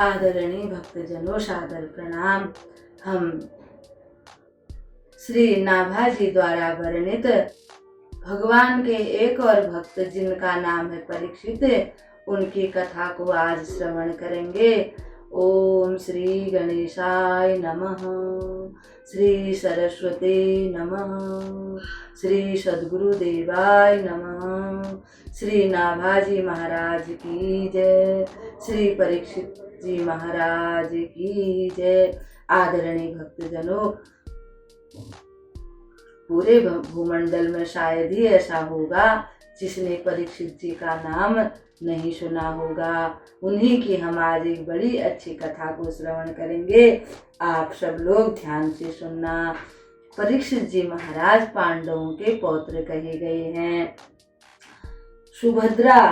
आदरणीय भक्तजनों, सादर प्रणाम। हम श्री नाभाजी द्वारा वर्णित भगवान के एक और भक्त जिनका नाम है परीक्षित, उनकी कथा को आज श्रवण करेंगे। ओम श्री गणेशाय नमः, श्री सरस्वती नमः, श्री सद्गुरुदेवाय नमः, श्री नाभाजी महाराज की जय, श्री परीक्षित जी महाराज की जय। आदरणीय भक्तजनों, पूरे भूमंडल में शायद ही ऐसा होगा जिसने परीक्षित जी का नाम नहीं सुना होगा। उन्हीं की हम आज एक बड़ी अच्छी कथा को श्रवण करेंगे। आप सब लोग ध्यान से सुनना। परीक्षित जी महाराज पांडवों के पौत्र कहे गए हैं। सुभद्रा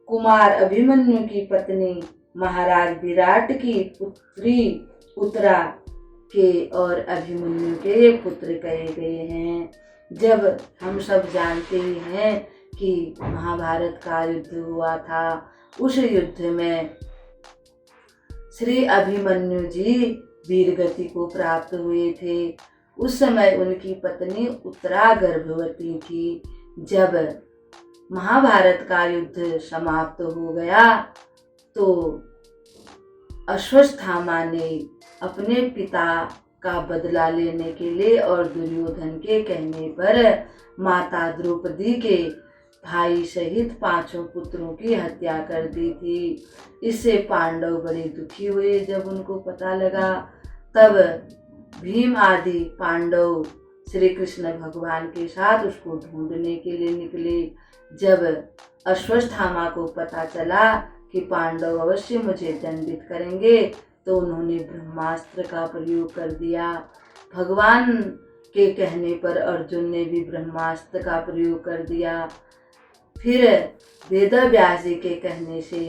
कुमार अभिमन्यु की पत्नी महाराज विराट की पुत्री उत्तरा के और अभिमन्यु के पुत्र कहे गए हैं। जब हम सब जानते ही हैं कि महाभारत का युद्ध हुआ था, उस युद्ध में श्री अभिमन्यु जी वीरगति को प्राप्त हुए थे। उस समय उनकी पत्नी उत्तरा गर्भवती थी। जब महाभारत का युद्ध समाप्त हो गया तो अश्वत्थामा ने अपने पिता का बदला लेने के लिए और दुर्योधन के कहने पर माता द्रौपदी के भाई सहित 5 पुत्रों की हत्या कर दी थी। इससे पांडव बड़े दुखी हुए जब उनको पता लगा। तब भीम आदि पांडव श्री कृष्ण भगवान के साथ उसको ढूंढने के लिए निकले। जब अश्वत्थामा को पता चला कि पांडव अवश्य मुझे दंडित करेंगे, तो उन्होंने ब्रह्मास्त्र का प्रयोग कर दिया। भगवान के कहने पर अर्जुन ने भी ब्रह्मास्त्र का प्रयोग कर दिया। फिर वेदव्यास जी के कहने से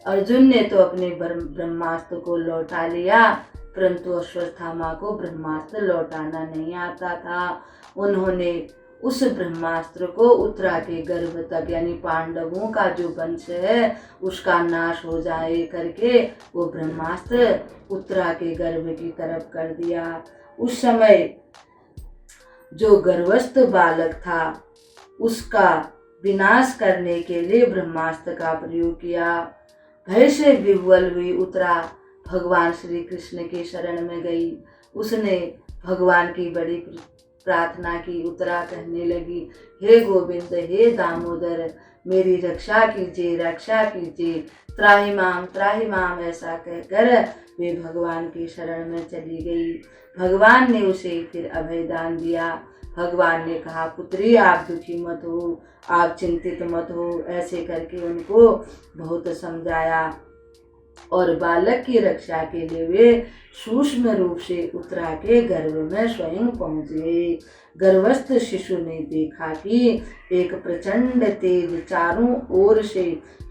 अर्जुन ने तो अपने ब्रह्मास्त्र को लौटा लिया, परंतु अश्वत्थामा को ब्रह्मास्त्र लौटाना नहीं आता था। उन्होंने उस ब्रह्मास्त्र को उत्तरा के गर्भ तक, यानी पांडवों का जो वंश है उसका नाश हो जाए करके वो ब्रह्मास्त्र उत्तरा के गर्भ की तरफ कर दिया। उस समय जो गर्भस्थ बालक था उसका विनाश करने के लिए ब्रह्मास्त्र का प्रयोग किया। भय से विह्वल हुई उत्तरा भगवान श्री कृष्ण के शरण में गई। उसने भगवान की बड़ी प्रार्थना की। उत्तरा कहने लगी, हे गोविंद, हे दामोदर, मेरी रक्षा कीजिए, रक्षा कीजिए, त्राहि माम, ऐसा कहकर वे भगवान की शरण में चली गई। भगवान ने उसे फिर अभय दान दिया। भगवान ने कहा, पुत्री आप दुखी मत हो, आप चिंतित मत हो, ऐसे करके उनको बहुत समझाया। और बालक की रक्षा के लिए वे सूक्ष्म रूप से उत्तरा के गर्भ में स्वयं पहुंच गए। गर्भस्थ शिशु ने देखा कि एक प्रचंड तेज चारों ओर से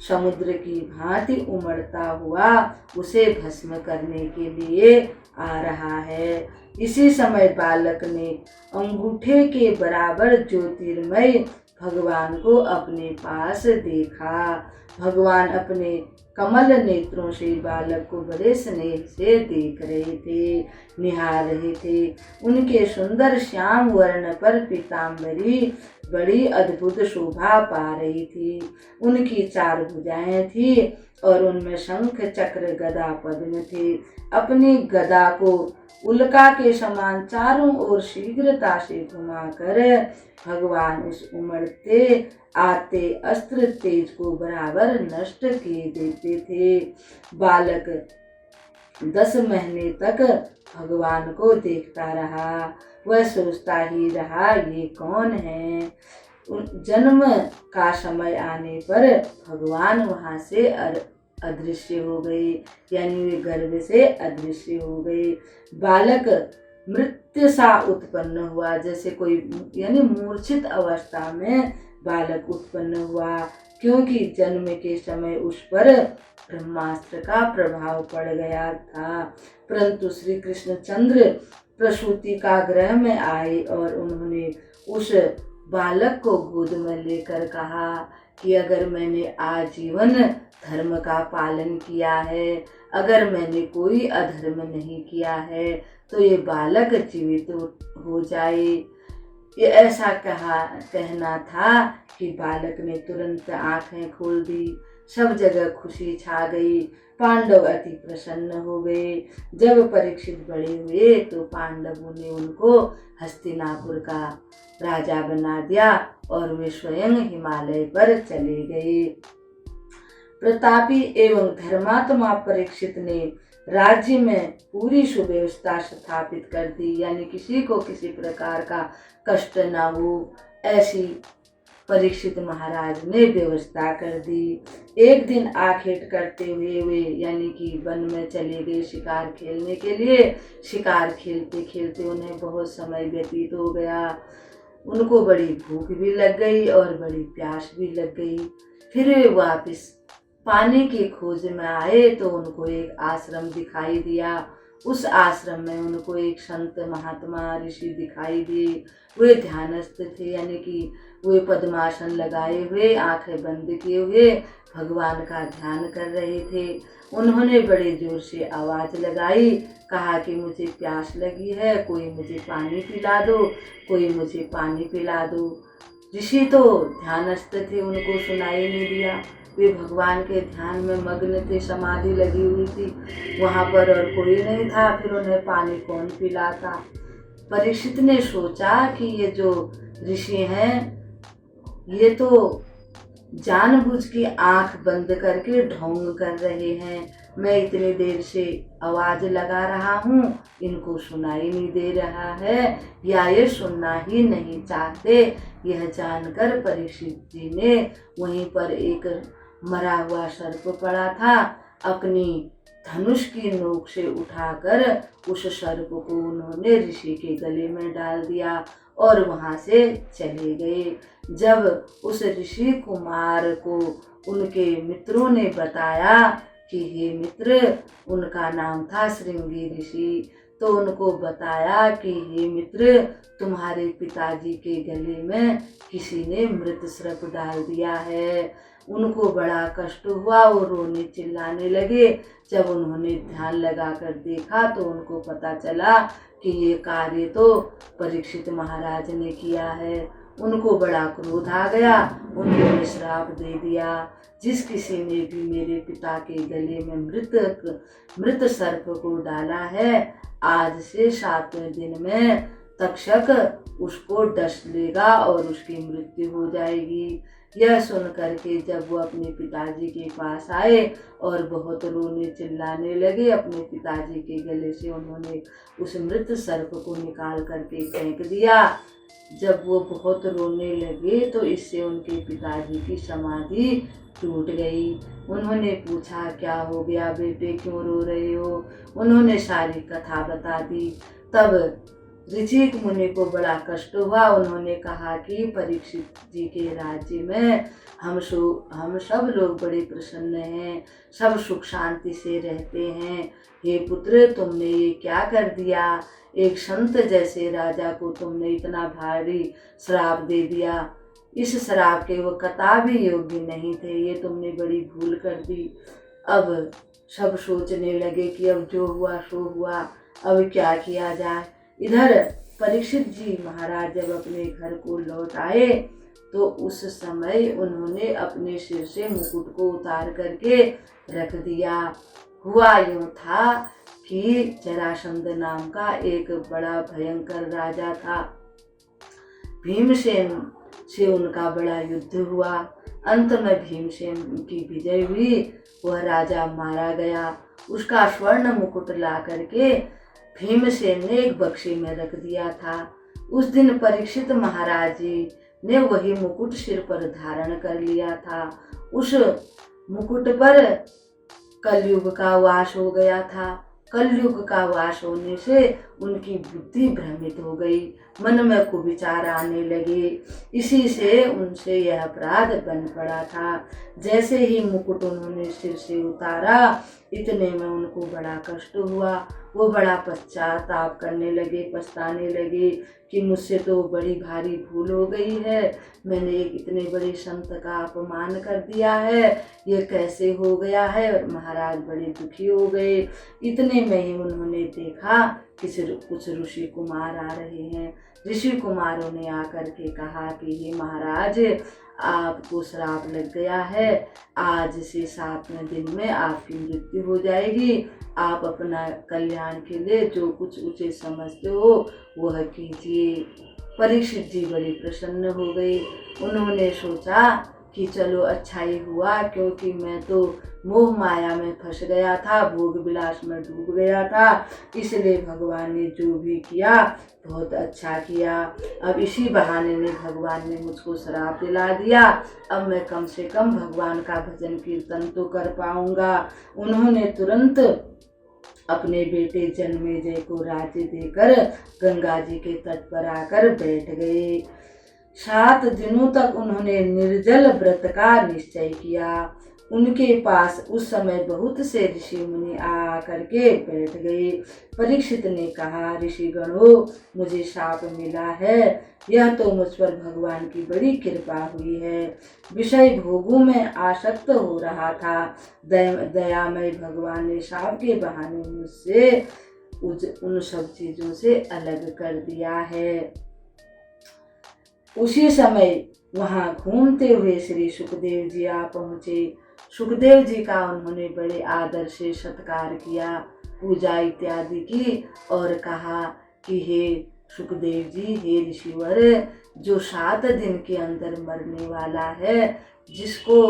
समुद्र की भांति उमड़ता हुआ उसे भस्म करने के लिए आ रहा है। इसी समय बालक ने अंगूठे के बराबर ज्योतिर्मय भगवान को अपने पास देखा। भगवान अपने कमल नेत्रों से बालक को बड़े स्नेह से देख रहे थे, निहार रहे थे। उनके सुंदर श्याम वर्ण पर पीताम्बरी बड़ी अद्भुत शोभा पा रही थी। उनकी 4 भुजाएं थी और उनमें शंख चक्र गदा पद्म थे। अपनी गदा को उल्का के समान चारों ओर शीघ्रता से घुमाकर भगवान उस उमड़ते आते अस्त्र तेज को बराबर नष्ट किए देते थे। बालक 10 महीने तक भगवान को देखता रहा। वह सोचता ही रहा, ये कौन है। जन्म का समय आने पर भगवान वहां से अदृश्य हो गए, यानी वे गर्भ से अदृश्य हो गए। बालक मृत्यु सा उत्पन्न हुआ, जैसे कोई यानी मूर्छित अवस्था में बालक उत्पन्न हुआ, क्योंकि जन्म के समय उस पर ब्रह्मास्त्र का प्रभाव पड़ गया था। परंतु श्री कृष्णचंद्र प्रसूति का गृह में आए और उन्होंने उस बालक को गोद में लेकर कहा कि अगर मैंने आजीवन धर्म का पालन किया है, अगर मैंने कोई अधर्म नहीं किया है, तो ये बालक जीवित हो जाए। ये ऐसा कहना था कि बालक ने तुरंत आंखें खोल दी। सब जगह खुशी छा गई। पांडव अति प्रसन्न हो गए। जब परीक्षित बड़े हुए तो पांडवों ने उनको हस्तिनापुर का राजा बना दिया और वे स्वयं हिमालय पर चले गए। प्रतापी एवं धर्मात्मा परीक्षित ने राज्य में पूरी सुव्यवस्था स्थापित कर दी, यानी किसी को किसी प्रकार का कष्ट न हो, ऐसी परीक्षित महाराज ने व्यवस्था कर दी। एक दिन आखेट करते हुए वे यानी कि वन में चले गए शिकार खेलने के लिए। शिकार खेलते खेलते उन्हें बहुत समय व्यतीत हो गया। उनको बड़ी भूख भी लग गई और बड़ी प्यास भी लग गई। फिर वे वापस पानी की खोज में आए तो उनको एक आश्रम दिखाई दिया। उस आश्रम में उनको एक संत महात्मा ऋषि दिखाई दिए। वे ध्यानस्थ थे, यानी कि वे पद्मासन लगाए हुए, आंखें बंद किए हुए भगवान का ध्यान कर रहे थे। उन्होंने बड़े जोर से आवाज लगाई, कहा कि मुझे प्यास लगी है, कोई मुझे पानी पिला दो, कोई मुझे पानी पिला दो। ऋषि तो ध्यानस्थ थे, उनको सुनाई नहीं दिया। वे भगवान के ध्यान में मग्न थे, समाधि लगी हुई थी वहाँ पर और कोई नहीं था। फिर उन्हें पानी कौन पिलाता। परीक्षित ने सोचा कि ये जो ऋषि हैं ये तो जानबूझ के आंख बंद करके ढोंग कर रहे हैं। मैं इतनी देर से आवाज लगा रहा हूँ, इनको सुनाई नहीं दे रहा है, या ये सुनना ही नहीं चाहते। यह जानकर परीक्षित जी ने वहीं पर एक मरा हुआ सर्प पड़ा था, अपनी धनुष की नोक से उठाकर उस सर्प को उन्होंने ऋषि के गले में डाल दिया और वहां से चले गए। जब उस ऋषि कुमार को उनके मित्रों ने बताया कि हे मित्र, उनका नाम था श्रृंगी ऋषि, तो उनको बताया कि हे मित्र, तुम्हारे पिताजी के गले में किसी ने मृत सर्प डाल दिया है। उनको बड़ा कष्ट हुआ, वो रोने चिल्लाने लगे। जब उन्होंने ध्यान लगाकर देखा तो उनको पता चला कि ये कार्य तो परीक्षित महाराज ने किया है। उनको बड़ा क्रोध आ गया, उन्होंने श्राप दे दिया, जिस किसी ने भी मेरे पिता के गले में मृत सर्प को डाला है, आज से 7वें दिन में तक्षक उसको डस लेगा और उसकी मृत्यु हो जाएगी। यह सुन करके जब वो अपने पिताजी के पास आए और बहुत रोने चिल्लाने लगे, अपने पिताजी के गले से उन्होंने उस मृत सर्प को निकाल करके फेंक दिया। जब वो बहुत रोने लगे तो इससे उनके पिताजी की समाधि टूट गई। उन्होंने पूछा, क्या हो गया बेटे, क्यों रो रहे हो? उन्होंने सारी कथा बता दी। तब ऋषिक मुनि को बड़ा कष्ट हुआ। उन्होंने कहा कि परीक्षित जी के राज्य में हम सब लोग बड़े प्रसन्न हैं, सब सुख शांति से रहते हैं। हे पुत्र, तुमने ये क्या कर दिया? एक संत जैसे राजा को तुमने इतना भारी श्राप दे दिया। इस श्राप के वो कथा भी योग्य नहीं थे, ये तुमने बड़ी भूल कर दी। अब सब सोचने लगे कि अब जो हुआ सो हुआ, अब क्या किया जाए। इधर परीक्षित जी महाराज जब अपने घर को लौट आए तो उस समय उन्होंने अपने सिर से मुकुट को उतार करके रख दिया। हुआ यूं था कि जरासंध नाम का एक बड़ा भयंकर राजा था। भीमसेन से उनका बड़ा युद्ध हुआ। अंत में भीमसेन की विजय हुई, वह राजा मारा गया। उसका स्वर्ण मुकुट ला करके भीमसेन ने एक बक्से में रख दिया था। उस दिन परीक्षित महाराज जी ने वही मुकुट सिर पर धारण कर लिया था। उस मुकुट पर कलयुग का वास हो गया था। कलयुग का वास होने से उनकी बुद्धि भ्रमित हो गई, मन में कुविचार आने लगे। इसी से उनसे यह अपराध बन पड़ा था। जैसे ही मुकुट उन्होंने सिर से उतारा, इतने में उनको बड़ा कष्ट हुआ। वो बड़ा पश्चाताप करने लगे, पछताने लगे कि मुझसे तो बड़ी भारी भूल हो गई है। मैंने एक इतने बड़े संत का अपमान कर दिया है, ये कैसे हो गया है। और महाराज बड़े दुखी हो गए। इतने में ही उन्होंने देखा कि कुछ ऋषि कुमार आ रहे हैं। ऋषि कुमारों ने आकर के कहा कि हे महाराज, आपको श्राप लग गया है, आज से 7वें दिन में आपकी मृत्यु हो जाएगी। आप अपना कल्याण के लिए जो कुछ उचित समझते हो वह कीजिए। परीक्षित जी बड़े प्रसन्न हो गए। उन्होंने सोचा कि चलो अच्छा ही हुआ, क्योंकि मैं तो मोह माया में फंस गया था, भोग विलास में डूब गया था। इसलिए भगवान ने जो भी किया बहुत अच्छा किया। अब इसी बहाने ने भगवान ने मुझको श्राप दिला दिया। अब मैं कम से कम भगवान का भजन कीर्तन तो कर पाऊंगा। उन्होंने तुरंत अपने बेटे जन्मेजय को राज्य देकर गंगा जी के तट पर आकर बैठ गए। 7 दिनों तक उन्होंने निर्जल व्रत का निश्चय किया। उनके पास उस समय बहुत से ऋषि मुनि आ करके बैठ गए। परीक्षित ने कहा, ऋषिगणों, मुझे शाप मिला है। यह तो मुझ पर भगवान की बड़ी कृपा हुई है। विषय भोगों में आसक्त हो रहा था, दयामय भगवान ने शाप के बहाने मुझसे उन सब चीजों से अलग कर दिया है। उसी समय वहां घूमते हुए श्री सुखदेव जी आ पहुंचे। सुखदेव जी का उन्होंने बड़े आदर से सत्कार किया, पूजा इत्यादि की और कहा कि हे सुखदेव जी, हे ऋषिवर, जो 7 दिन के अंदर मरने वाला है, जिसको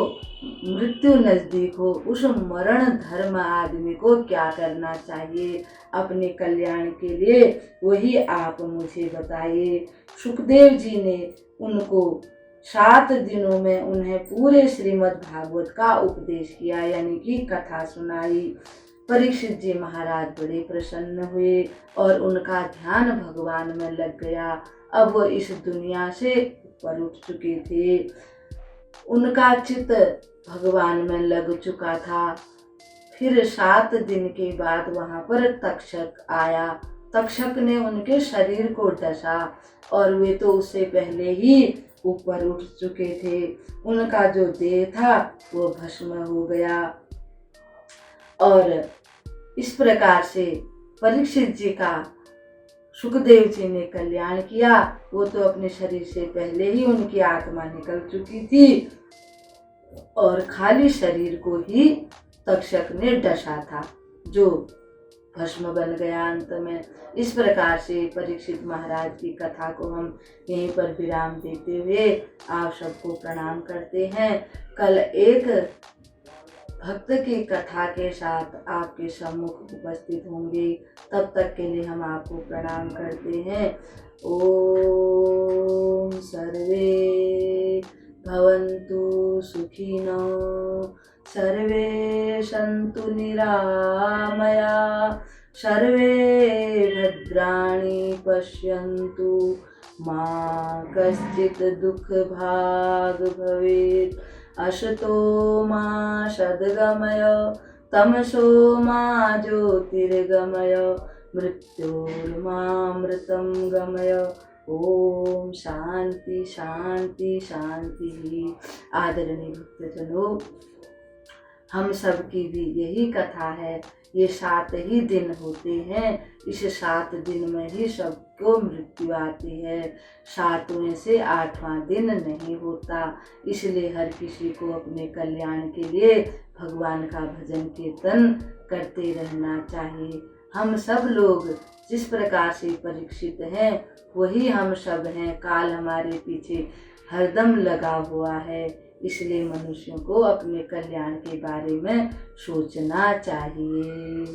मृत्यु नजदीक हो, उस मरण धर्म आदमी को क्या करना चाहिए अपने कल्याण के लिए, वही आप मुझे बताइए। सुखदेव जी ने उनको 7 दिनों में उन्हें पूरे श्रीमद् भागवत का उपदेश किया, यानी कि कथा सुनाई। परीक्षित जी महाराज बड़े प्रसन्न हुए और उनका ध्यान भगवान में लग गया। अब वो इस दुनिया से ऊपर उठ चुके थे, उनका चित्त भगवान में लग चुका था। फिर 7 दिन के बाद वहां पर तक्षक आया। तक्षक ने उनके शरीर को डसा और वे तो उससे पहले ही ऊपर उठ चुके थे। उनका जो देह था वो भस्म हो गया। और इस प्रकार से परीक्षित जी का सुखदेव जी ने कल्याण किया। वो तो अपने शरीर से पहले ही उनकी आत्मा निकल चुकी थी और खाली शरीर को ही तक्षक ने डसा था, जो भस्म बन गया अंत में। इस प्रकार से परीक्षित महाराज की कथा को हम यहीं पर विराम देते हुए आप सबको प्रणाम करते हैं। कल एक भक्त की कथा के साथ आपके सम्मुख उपस्थित होंगे। तब तक के लिए हम आपको प्रणाम करते हैं। ओम सर्वे भवन्तु सुखिनो, सर्वे सन्तु निरामया, सर्वे भद्राणि पश्यन्तु, मा कश्चित् दुःखभाग् भवेत्। असतो मा सद्गमय, तमसो मा ज्योतिर्गमय, मृत्योर्मामृतं गमय। ओम शांति शांति शांति। आदरणीय भक्तजनों, हम सब की भी यही कथा है। ये 7 ही दिन होते हैं। इस 7 दिन में ही सबको मृत्यु आती है। 7वें से 8वां दिन नहीं होता। इसलिए हर किसी को अपने कल्याण के लिए भगवान का भजन कीर्तन करते रहना चाहिए। हम सब लोग जिस प्रकार से परीक्षित हैं, वही हम सब हैं। काल हमारे पीछे हरदम लगा हुआ है। इसलिए मनुष्यों को अपने कल्याण के बारे में सोचना चाहिए।